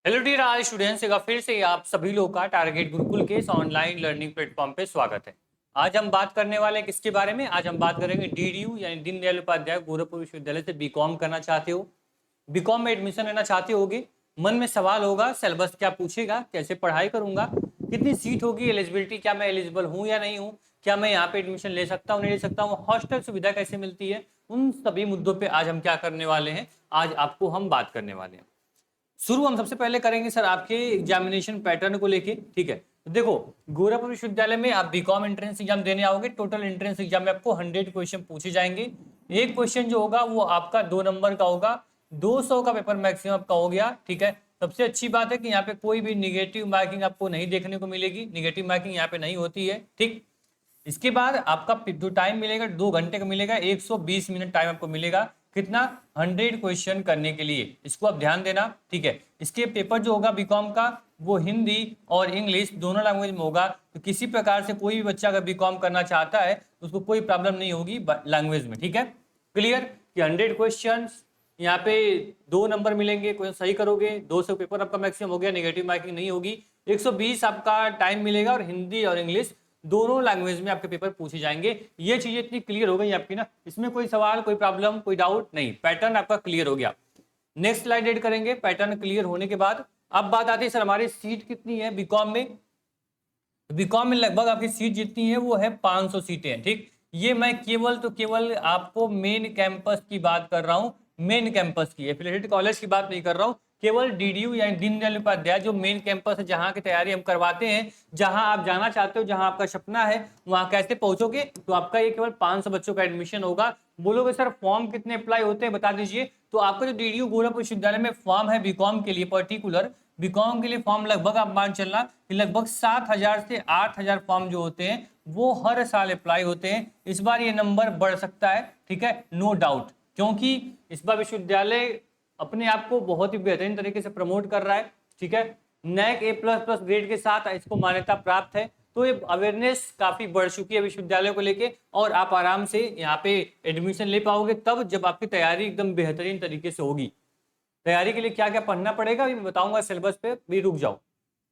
Hello dear आज students, एक बार फिर से आप सभी लोग का टारगेट गुरुकुल के इस ऑनलाइन लर्निंग प्लेटफॉर्म पे स्वागत है। आज हम बात करने वाले हैं किसके बारे में। आज हम बात करेंगे डीडीयू यानी दीनदयाल उपाध्याय गोरखपुर विश्वविद्यालय से बीकॉम करना चाहते हो, बीकॉम में एडमिशन लेना चाहते होगे। मन में सवाल होगा सिलेबस क्या पूछेगा, कैसे पढ़ाई करूंगा, कितनी सीट होगी, एलिजिबिलिटी क्या मैं एलिजिबल हूँ या नहीं हूँ, क्या मैं यहाँ पे एडमिशन ले सकता हूँ नहीं ले सकता हूँ, हॉस्टल सुविधा कैसे मिलती है। उन सभी मुद्दों पर आज हम क्या करने वाले हैं, आज आपको हम बात करने वाले हैं। शुरू हम सबसे पहले करेंगे सर आपके एग्जामिनेशन पैटर्न को लेके। ठीक है, तो देखो गोरखपुर विश्वविद्यालय में आप बीकॉम एंट्रेंस एग्जाम देने आओगे। टोटल एंट्रेंस एग्जाम में आपको 100 क्वेश्चन पूछे जाएंगे। एक क्वेश्चन जो होगा वो आपका 2 नंबर का होगा। 200 का पेपर मैक्सिमम आपका हो गया। ठीक है, सबसे अच्छी बात है कि यहाँ पे कोई भी निगेटिव मार्किंग आपको नहीं देखने को मिलेगी। निगेटिव मार्किंग यहाँ पे नहीं होती है। ठीक, इसके बाद आपका जो टाइम मिलेगा 2 घंटे का मिलेगा। 120 मिनट टाइम आपको मिलेगा। कितना? 100 क्वेश्चन करने के लिए। इसको आप ध्यान देना। ठीक है, इसके पेपर जो होगा बीकॉम का वो हिंदी और इंग्लिश दोनों लैंग्वेज में होगा। तो किसी प्रकार से कोई भी बच्चा अगर बीकॉम करना चाहता है तो उसको कोई प्रॉब्लम नहीं होगी लैंग्वेज में। ठीक है, क्लियर कि 100 क्वेश्चन यहाँ पे 2 नंबर मिलेंगे। क्वेश्चन सही करोगे 200 पेपर आपका मैक्सिमम हो गया, नेगेटिव मार्किंग नहीं होगी। 120 आपका टाइम मिलेगा और हिंदी और इंग्लिश दोनों लैंग्वेज में आपके पेपर पूछे जाएंगे। ये चीजें इतनी क्लियर हो गई आपकी ना, इसमें कोई सवाल, कोई प्रॉब्लम, कोई डाउट नहीं। पैटर्न आपका क्लियर हो गया। नेक्स्ट स्लाइड एड करेंगे। पैटर्न क्लियर होने के बाद अब बात आती है सर हमारी सीट कितनी है बीकॉम में। बीकॉम में लगभग आपकी सीट जितनी है वो है 500 सीटें हैं। ठीक, ये मैं केवल आपको मेन कैंपस की बात कर रहा हूँ। मेन कैंपस की, एफिलिएटेड कॉलेज की बात नहीं कर रहा हूँ। केवल डीडीयू यानी दीनदयाल उपाध्याय जो मेन कैंपस है, जहाँ की तैयारी हम करवाते हैं, जहाँ आप जाना चाहते हो, जहाँ आपका सपना है, वहाँ कैसे पहुंचोगे। तो आपका ये केवल 500 बच्चों का एडमिशन होगा। बोलोगे सर फॉर्म कितने अप्लाई होते हैं बता दीजिए। तो आपका जो डीडीयू गोरखपुर विश्वविद्यालय में फॉर्म है बीकॉम के लिए, पर्टिकुलर बीकॉम के लिए फॉर्म लगभग आप मान चलना कि लगभग 7,000 से 8,000 फॉर्म जो होते हैं वो हर साल अप्लाई होते हैं। इस बार ये नंबर बढ़ सकता है। ठीक है, नो डाउट, क्योंकि इस बार विश्वविद्यालय अपने आप को बहुत ही बेहतरीन तरीके से प्रमोट कर रहा है। ठीक है, नैक A++ ग्रेड के साथ इसको मान्यता प्राप्त है। तो ये अवेयरनेस काफी बढ़ चुकी है विश्वविद्यालय को लेके, और आप आराम से यहाँ पे एडमिशन ले पाओगे तब जब आपकी तैयारी एकदम बेहतरीन तरीके से होगी। तैयारी के लिए क्या क्या पढ़ना पड़ेगा अभी मैं बताऊंगा सिलेबस पे, भी रुक जाओ।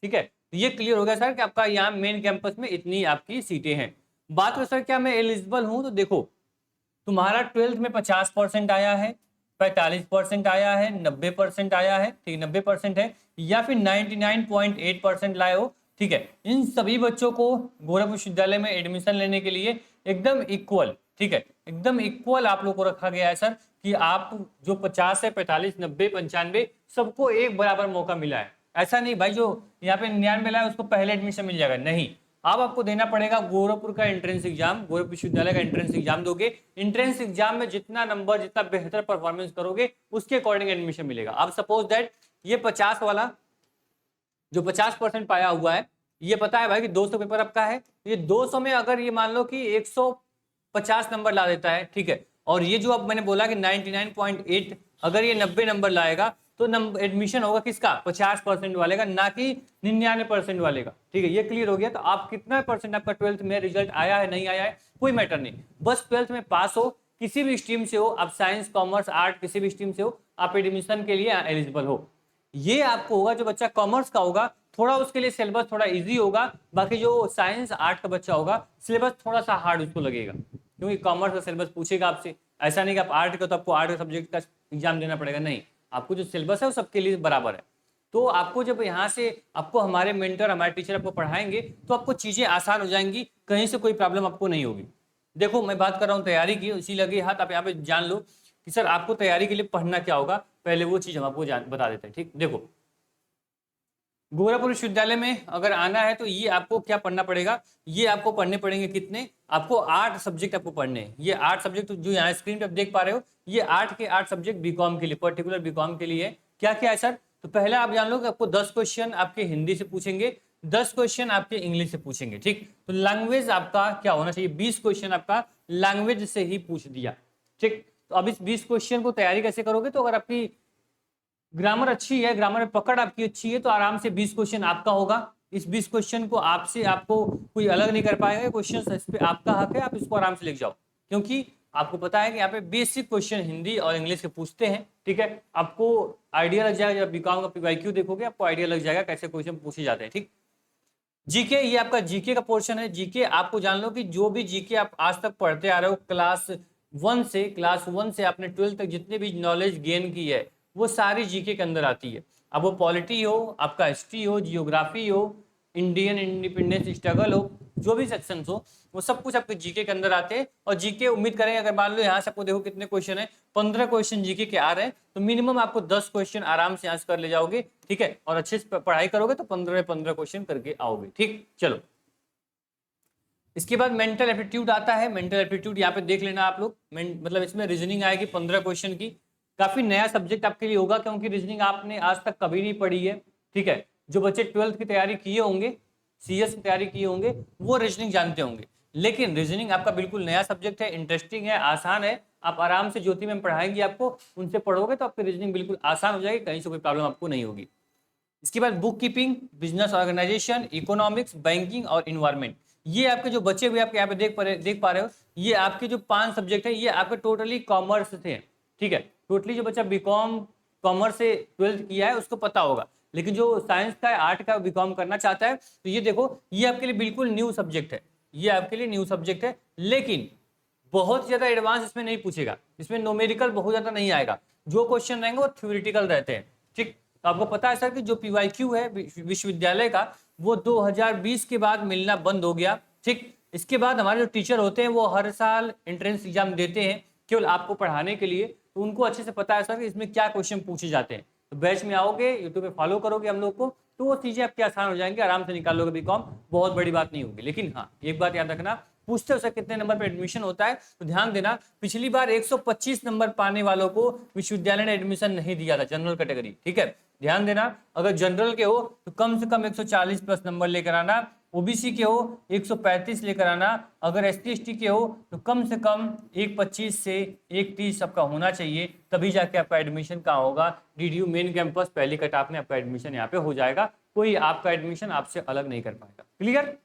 ठीक है, तो ये क्लियर हो गया सर कि आपका यहाँ मेन कैंपस में इतनी आपकी सीटें हैं। बात करो सर क्या मैं एलिजिबल हूं, तो देखो तुम्हारा 12th में 50% आया है, 45% आया है, 90% आया है। ठीक, 90% है, या फिर 99.8% लाए हो। ठीक है, इन सभी बच्चों को गोरखपुर विश्वविद्यालय में एडमिशन लेने के लिए एकदम इक्वल, ठीक है, एकदम इक्वल आप लोग को रखा गया है सर, कि आप जो 50 है, 45, 90, 95 सबको एक बराबर मौका मिला है। ऐसा नहीं भाई जो यहाँ पे 99 लाए उसको पहले एडमिशन मिल जाएगा, नहीं। अब आपको देना पड़ेगा गोरखपुर का एंट्रेंस एग्जाम, गोरखपुर विश्वविद्यालय का एंट्रेंस एग्जाम दोगे। एंट्रेंस एग्जाम में जितना नंबर, जितना बेहतर परफॉर्मेंस करोगे उसके अकॉर्डिंग एडमिशन मिलेगा। अब सपोज दैट ये 50 वाला जो 50% पाया हुआ है, ये पता है भाई कि 200 पेपर आपका है, ये 200 में अगर ये मान लो कि 150 नंबर ला देता है, ठीक है, और ये जो अब मैंने बोला कि 99.8 अगर ये 90 नंबर लाएगा तो एडमिशन होगा किसका? 50% वाले का, ना कि 99% वाले का। ठीक है, ये क्लियर हो गया। तो आप कितना परसेंट आपका 12th में रिजल्ट आया है नहीं आया है कोई मैटर नहीं, बस 12th में पास हो, किसी भी स्ट्रीम से हो, आप साइंस, कॉमर्स, आर्ट किसी भी स्ट्रीम से हो, आप एडमिशन के लिए एलिजिबल हो। ये आपको होगा। जो बच्चा कॉमर्स का होगा थोड़ा उसके लिए सिलेबस थोड़ा इजी होगा, बाकी जो साइंस आर्ट का बच्चा होगा सिलेबस थोड़ा सा हार्ड उसको लगेगा, क्योंकि कॉमर्स का सिलेबस पूछेगा आपसे। ऐसा नहीं कि आप आर्ट का तो आपको आर्ट का सब्जेक्ट का एग्जाम देना पड़ेगा, नहीं, आपको जो सिलेबस है वो सबके लिए बराबर है। तो आपको जब यहाँ से आपको हमारे मेंटर, हमारे टीचर आपको पढ़ाएंगे तो आपको चीजें आसान हो जाएंगी, कहीं से कोई प्रॉब्लम आपको नहीं होगी। देखो मैं बात कर रहा हूँ तैयारी की, इसी लगे हाथ आप यहाँ पे जान लो कि सर आपको तैयारी के लिए पढ़ना क्या होगा, पहले वो चीज हम आपको बता देते हैं। ठीक, देखो गोरखपुर विश्वविद्यालय में अगर आना है तो ये आपको क्या पढ़ना पड़ेगा, ये आपको पढ़ने पड़ेंगे कितने, आपको 8 सब्जेक्ट आपको पढ़ने हैं। ये 8 सब्जेक्ट जो यहाँ स्क्रीन पे आप देख पा रहे हो, ये 8 के 8 सब्जेक्ट बीकॉम के लिए, पर्टिकुलर बीकॉम के लिए क्या क्या है सर। तो पहला आप जान लो कि आपको 10 क्वेश्चन आपके हिंदी से पूछेंगे, 10 क्वेश्चन आपके इंग्लिश से पूछेंगे। ठीक, तो लैंग्वेज आपका क्या होना चाहिए, 20 क्वेश्चन आपका लैंग्वेज से ही पूछ दिया। ठीक, तो अब इस 20 क्वेश्चन को तैयारी कैसे करोगे, तो अगर आपकी ग्रामर अच्छी है, ग्रामर में पकड़ आपकी अच्छी है, तो आराम से 20 क्वेश्चन आपका होगा। इस 20 क्वेश्चन को आपसे आपको कोई अलग नहीं कर पाएगा, क्वेश्चन इस पे आपका हक है, आप इसको आराम से लिख जाओ, क्योंकि आपको पता है कि यहाँ पे बेसिक क्वेश्चन हिंदी और इंग्लिश के पूछते हैं, ठीक है। आपको आइडिया लग जाएगा, जब बीकॉम का पीवाईक्यू देखोगे आपको आइडिया लग जाएगा कैसे क्वेश्चन पूछे जाते हैं, ठीक। जीके, ये आपका जीके का पोर्शन है। जीके आपको जान लो कि जो भी जीके आप आज तक पढ़ते आ रहे हो, क्लास वन से आपने 12th तक जितने भी नॉलेज गेन की है वो सारी जीके के अंदर आती है। अब वो पॉलिटी हो, आपका हिस्ट्री हो, जियोग्राफी हो, इंडियन इंडिपेंडेंस स्ट्रगल हो, जो भी सेक्शंस हो वो सब कुछ आपके जीके के अंदर आते हैं। और जीके उम्मीद करेंगे, अगर मान लो यहाँ से आपको देखो कितने क्वेश्चन है, 15 क्वेश्चन जीके के आ रहे हैं, तो मिनिमम आपको 10 क्वेश्चन आराम से आंसर कर ले जाओगे, ठीक है। और अच्छे से पढ़ाई करोगे तो 15 क्वेश्चन करके आओगे, ठीक। चलो, इसके बाद मेंटल एप्टीट्यूड आता है। मेंटल एप्टीट्यूड यहाँ पे देख लेना आप लोग, मतलब इसमें रीजनिंग आएगी 15 क्वेश्चन की। काफी नया सब्जेक्ट आपके लिए होगा क्योंकि रीजनिंग आपने आज तक कभी नहीं पढ़ी है, ठीक है। जो बच्चे 12th की तैयारी किए होंगे, सीएस की तैयारी किए होंगे, वो रीजनिंग जानते होंगे, लेकिन रीजनिंग आपका बिल्कुल नया सब्जेक्ट है, इंटरेस्टिंग है, आसान है। आप आराम से ज्योति मैम पढ़ाएंगे आपको, उनसे पढ़ोगे तो आपकी रीजनिंग बिल्कुल आसान हो जाएगी, कहीं से कोई प्रॉब्लम आपको नहीं होगी। इसके बाद book keeping, business organization, economics, banking और इन्वायरमेंट, ये आपके जो बचे हुए आपके यहाँ पे देख पा रहे हो, ये आपके जो 5 सब्जेक्ट है ये आपके टोटली कॉमर्स थे, ठीक है। टोटली जो बच्चा बीकॉम कॉमर्स से 12th किया है उसको पता होगा, लेकिन जो साइंस का आर्ट का बीकॉम करना चाहता है तो ये देखो, ये आपके लिए बिल्कुल न्यू सब्जेक्ट है, ये आपके लिए न्यू सब्जेक्ट है। लेकिन बहुत ज्यादा एडवांस इसमें नहीं पूछेगा, इसमें न्यूमेरिकल बहुत ज्यादा नहीं आएगा, जो क्वेश्चन रहेंगे वो थ्योरेटिकल रहते हैं, ठीक। तो आपको पता है सर कि जो पीवाईक्यू है विश्वविद्यालय का वो 2020 के बाद मिलना बंद हो गया, ठीक। इसके बाद हमारे जो टीचर होते हैं वो हर साल एंट्रेंस एग्जाम देते हैं केवल आपको पढ़ाने के लिए, तो उनको अच्छे से पता है सर कि इसमें क्या क्वेश्चन पूछे जाते हैं। तो बैच में आओगे, यूट्यूब पे फॉलो करोगे हम लोग को, तो वो चीजें आपकी आसान हो जाएंगी, आराम से निकाल लोगे बीकॉम, बहुत बड़ी बात नहीं होगी। लेकिन हाँ, एक बात याद रखना, पूछते हो सर कितने नंबर पे एडमिशन होता है, तो ध्यान देना पिछली बार 125 नंबर पाने वालों को विश्वविद्यालय ने एडमिशन नहीं दिया था, जनरल कैटेगरी, ठीक है। ध्यान देना, अगर जनरल के हो तो कम से कम 140 प्लस नंबर लेकर आना, ओबीसी के हो 135 लेकर आना, अगर एसटी एसटी के हो तो कम से कम 125 से 130 आपका होना चाहिए, तभी जाके आपका एडमिशन कहाँ होगा, डीडीयू मेन कैंपस पहली कटाप में आपका एडमिशन यहाँ पे हो जाएगा, कोई आपका एडमिशन आपसे अलग नहीं कर पाएगा। क्लियर,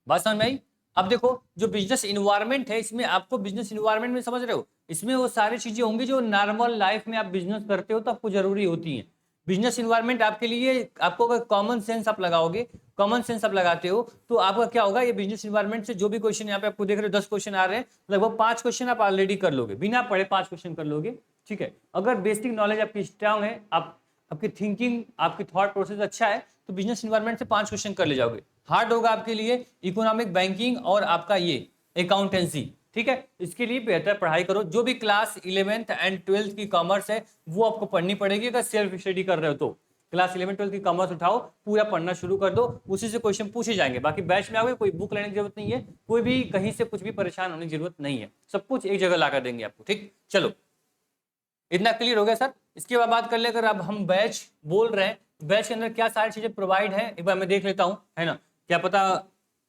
बात समझ में आई। अब देखो, जो बिजनेस इन्वायरमेंट है, इसमें आपको बिजनेस इन्वायरमेंट में समझ रहे हो, इसमें वो सारी चीजें होंगी जो नॉर्मल लाइफ में आप बिजनेस करते हो तो आपको जरूरी होती हैं। बिजनेस इन्वायरमेंट आपके लिए, आपको अगर कॉमन सेंस आप लगाओगे, कॉमन सेंस आप लगाते हो तो आपका क्या होगा, ये बिजनेस इन्वायरमेंट से जो भी क्वेश्चन यहाँ पे आपको देख रहे हो 10 क्वेश्चन आ रहे हैं, लगभग 5 क्वेश्चन आप ऑलरेडी कर लोगे, बिना पढ़े 5 क्वेश्चन कर लोगे, ठीक है। अगर बेसिक नॉलेज आपकी स्ट्रांग है, आपकी थिंकिंग, आपकी थॉट प्रोसेस अच्छा है, तो बिजनेस इन्वायरमेंट से 5 क्वेश्चन कर ले जाओगे। हार्ड होगा आपके लिए इकोनॉमिक, बैंकिंग और आपका ये अकाउंटेंसी, ठीक है। इसके लिए बेहतर पढ़ाई करो, जो भी क्लास 11th एंड 12th की कॉमर्स है वो आपको पढ़नी पड़ेगी, अगर सेल्फ स्टडी कर रहे हो तो। क्लास 11 12 की कॉमर्स उठाओ, पूरा पढ़ना शुरू कर दो, उसी से क्वेश्चन पूछे जाएंगे। बाकी बैच में आओगे, कोई बुक लेने की जरूरत नहीं है, कोई भी कहीं से कुछ भी परेशान होने की जरूरत नहीं है, सब कुछ एक जगह ला कर देंगे आपको, ठीक। चलो, इतना क्लियर हो गया सर। इसके बाद बात कर ले, अगर अब हम बैच बोल रहे हैं, बैच के अंदर क्या सारी चीजें प्रोवाइड है, एक बार मैं देख लेता हूं, है ना। क्या पता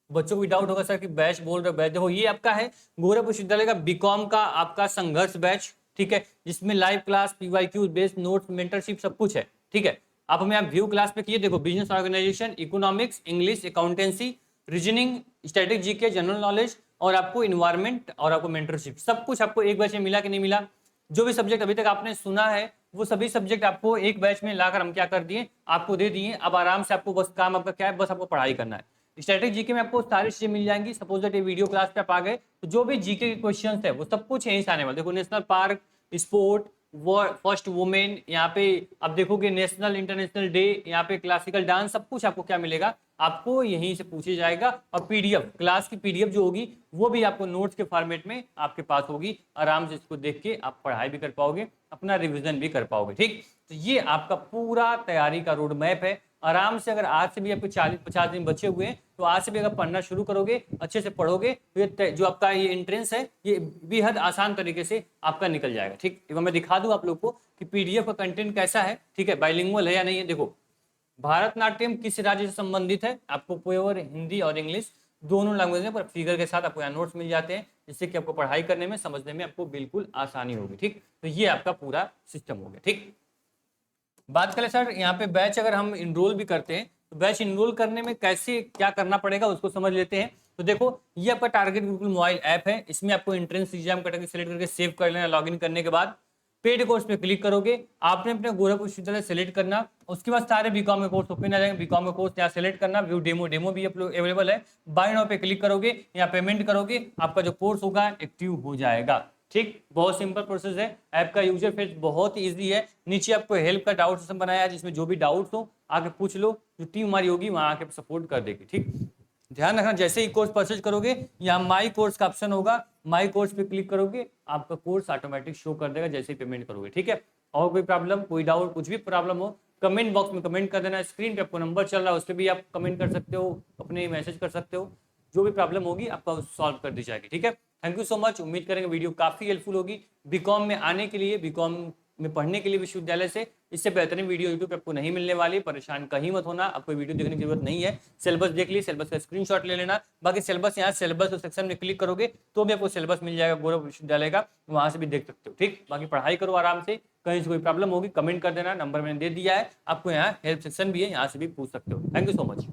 बच्चों को भी डाउट होगा सर कि बैच बोल रहे, बैच देखो, ये आपका है गोरखपुर विश्वविद्यालय का बीकॉम का आपका संघर्ष बैच, ठीक है, जिसमें live class, PYQ based notes, mentorship सब कुछ है, ठीक है। आप हमें व्यू क्लास पे किए, देखो business organization, economics, English, accountancy, reasoning, static GK, general knowledge और आपको इन्वायरमेंट और आपको मेंटरशिप, सब कुछ आपको एक बैच में मिला कि नहीं मिला। जो भी सब्जेक्ट अभी तक आपने सुना है वो सभी सब्जेक्ट आपको एक बैच में लाकर हम क्या कर दिए, आपको दे दिए। अब आराम से आपको बस काम आपका क्या है, बस आपको पढ़ाई करना है। स्टैटिक जीके में आपको सारी चीजें मिल जाएंगी। सपोज दैट ये वीडियो क्लास पे आप आ गए तो जो भी जीके के क्वेश्चंस है वो सब कुछ यहीं से आने वाले। देखो, national park, sport, first women, यहाँ पे आप देखोगे नेशनल इंटरनेशनल डे, यहाँ पे क्लासिकल डांस, सब कुछ आपको क्या मिलेगा, आपको यहीं से पूछे जाएगा। और पीडीएफ, क्लास की पीडीएफ जो होगी वो भी आपको नोट्स के फॉर्मेट में आपके पास होगी, आराम से इसको देख के आप पढ़ाई भी कर पाओगे, अपना रिवीजन भी कर पाओगे, ठीक। तो ये आपका पूरा तैयारी का रोड मैप है। आराम से अगर आज से भी आपके 40-50 दिन बचे हुए हैं तो आज से भी अगर पढ़ना शुरू करोगे, अच्छे से पढ़ोगे, तो ये जो आपका ये एंट्रेंस है ये बेहद आसान तरीके से आपका निकल जाएगा, ठीक। एक बार मैं दिखा दूं आप लोग को कि पीडीएफ का कंटेंट कैसा है, ठीक है, बाइलिंगुअल है या नहीं है। देखो, भारतनाट्यम किस राज्य से संबंधित है, आपको प्योर हिंदी और इंग्लिश दोनों लैंग्वेज में, पर फिगर के साथ आपको यहाँ नोट्स मिल जाते हैं, जिससे कि आपको पढ़ाई करने में, समझने में आपको बिल्कुल आसानी होगी, ठीक। तो ये आपका पूरा सिस्टम हो गया, ठीक। बात करें सर, यहाँ पे बैच अगर हम इनरोल भी करते हैं तो बैच इनरोल करने में कैसे क्या करना पड़ेगा उसको समझ लेते हैं। तो देखो ये आपका टारगेट गुरुकुल मोबाइल ऐप है, इसमें आपको एंट्रेंस एग्जाम कैटेगरी सेलेक्ट करके सेव कर लेना। लॉगिन करने के बाद पेड कोर्स पे क्लिक करोगे, आपने अपने गोरखपुर विश्वविद्यालय सेलेक्ट करना, उसके बाद सारे बीकॉम के कोर्स ओपन आ जाएंगे। बीकॉम के कोर्स यहाँ सेलेक्ट करना, व्यू डेमो भी अवेलेबल है। बाय नाउ पे क्लिक करोगे, यहाँ पेमेंट करोगे, आपका जो कोर्स होगा एक्टिव हो जाएगा। ठीक, बहुत सिंपल प्रोसेस है। ऐप का यूजर फेस बहुत ईजी है। नीचे आपको हेल्प का डाउट सिस्टम बनाया है, जिसमें जो भी डाउट्स हो आके पूछ लो, जो टीम हमारी होगी वहां आके सपोर्ट कर देगी। ठीक, ध्यान रखना जैसे ही कोर्स परचेज करोगे, यहाँ माई कोर्स का ऑप्शन होगा, माई कोर्स पे क्लिक करोगे, आपका कोर्स ऑटोमेटिक शो कर देगा जैसे ही पेमेंट करोगे। ठीक है, और कोई प्रॉब्लम, कोई डाउट, कुछ भी प्रॉब्लम हो कमेंट बॉक्स में कमेंट कर देना। स्क्रीन पे आपको नंबर चल रहा है, उस पर भी आप कमेंट कर सकते हो, अपने मैसेज कर सकते हो, जो भी प्रॉब्लम होगी आपका सॉल्व कर दी जाएगी। ठीक है, थैंक यू सो मच। उम्मीद करेंगे वीडियो काफी हेल्पफुल होगी बीकॉम में आने के लिए, बीकॉम में पढ़ने के लिए विश्वविद्यालय से। इससे बेहतरीन वीडियो यूट्यूब पे आपको नहीं मिलने वाली, परेशान कहीं मत होना, आपको वीडियो देखने की जरूरत नहीं है। सिलेबस देख ली, सिलेबस का स्क्रीनशॉट ले लेना। बाकी सिलेबस यहाँ सिलेबस सेक्शन में क्लिक करोगे तो भी आपको सिलेबस मिल जाएगा गोरखपुर विश्वविद्यालय का, वहां से भी देख सकते हो। ठीक, बाकी पढ़ाई करो आराम से, कहीं से कोई प्रॉब्लम होगी कमेंट कर देना, नंबर मैंने दे दिया है आपको, यहाँ हेल्प सेक्शन भी है, यहाँ से भी पूछ सकते हो। Thank you so much.